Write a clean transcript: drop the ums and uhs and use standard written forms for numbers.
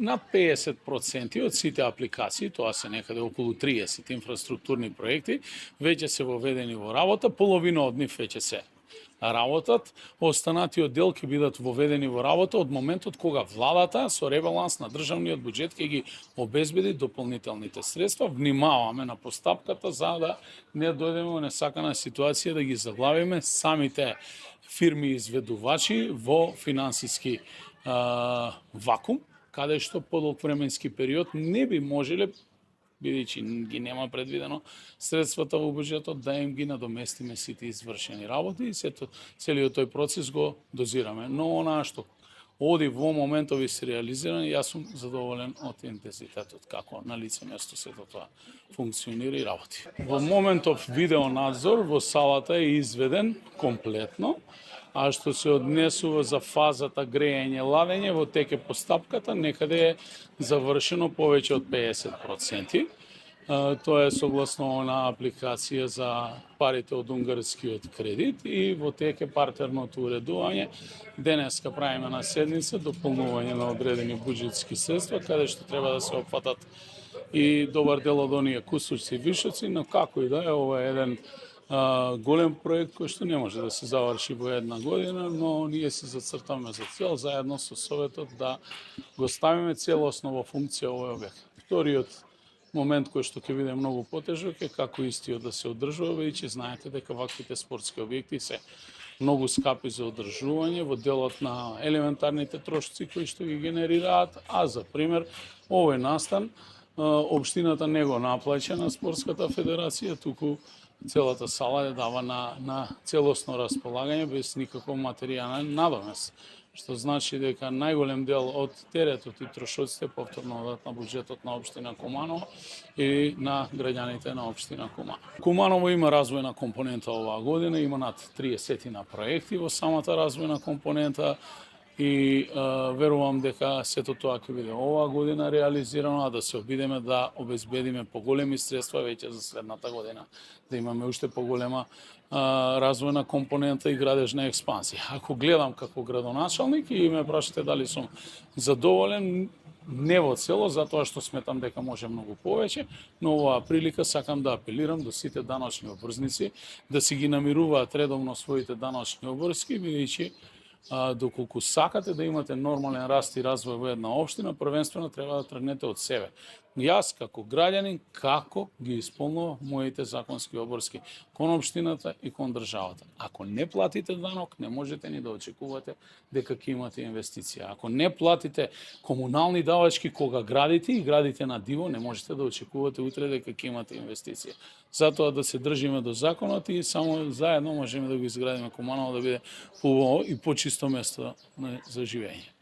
Над 50% од сите апликации, тоа се некаде околу 30 инфраструктурни проекти, веќе се воведени во работа, половина од нив веќе се работат, останатиот дел ќе бидат воведени во работа од моментот кога владата со ребаланс на државниот буџет ќе ги обезбеди дополнителните средства. Внимаваме на постапката за да не дојдеме во несакана ситуација да ги заглавиме самите фирми изведувачи во финансиски вакуум, каде што подолг временски период не би можеле, бидејќи ги нема предвидено средствата во буџетот, да им ги надоместиме сите извршени работи и целиот тој процес го дозираме. Но онаа што оди во моментов и се реализиран, јас сум задоволен од интензитетот, како на лице место сето тоа функционира и работи. Во моментов видеонадзор во салата е изведен комплетно, а што се однесува за фазата грејење, ладење, во тек е постапката, некаде е завршено повеќе од 50%. Тоа е согласно на апликација за парите од унгарскиот кредит и во тек е партерното уредување. Денеска правиме на седница дополнување на одредени буџетски средства, каде што треба да се опфатат и добар дел од оние кусурци и вишоци, но како и да е, ова е еден голем проект кој што не може да се заврши во една година, но ние се зацртаме за цел заедно со Советот да го ставиме целосно во функција овој објект. Вториот момент кој што ќе биде многу потежок е како истиот да се одржува, бидејќи знаете дека ваквите спортски објекти се многу скапи за одржување во делот на елементарните трошоци кои што ги генерираат, а за пример овој настан општината не го наплаќа на спортската федерација, туку целата сала е дава на целосно располагање без никаков материјален надомест, што значи дека најголем дел од теретот и трошоците повторно одат на буџетот на општина Куманово и на граѓаните на општина Куманово. Куманово има развојна компонента оваа година, има над 30 проекти во самата развојна компонента и верувам дека сето тоа ќе биде оваа година реализирано, а да се обидеме да обезбедиме поголеми средства веќе за следната година, да имаме уште поголема развојна компонента и градежна експансија. Ако гледам како градоначалник и ме прашате дали сум задоволен, не во цело, затоа што сметам дека може многу повеќе, но оваа прилика сакам да апелирам до сите даночни обврзници да си ги намируваат редовно своите даночни обврски, бидејќи доколку сакате да имате нормален раст и развој во една општина, првенствено треба да тргнете од себе. Јас како граѓанин како ги исполнувам моите законски обврски кон општината и кон државата. Ако не платите данок, не можете ни да очекувате дека ќе имате инвестиција. Ако не платите комунални давачки кога градите и градите на диво, не можете да очекувате утре дека ќе имате инвестиција. Затоа да се држиме до законот и само заедно можеме да го изградиме Куманово да биде хубаво и почисто место за живење.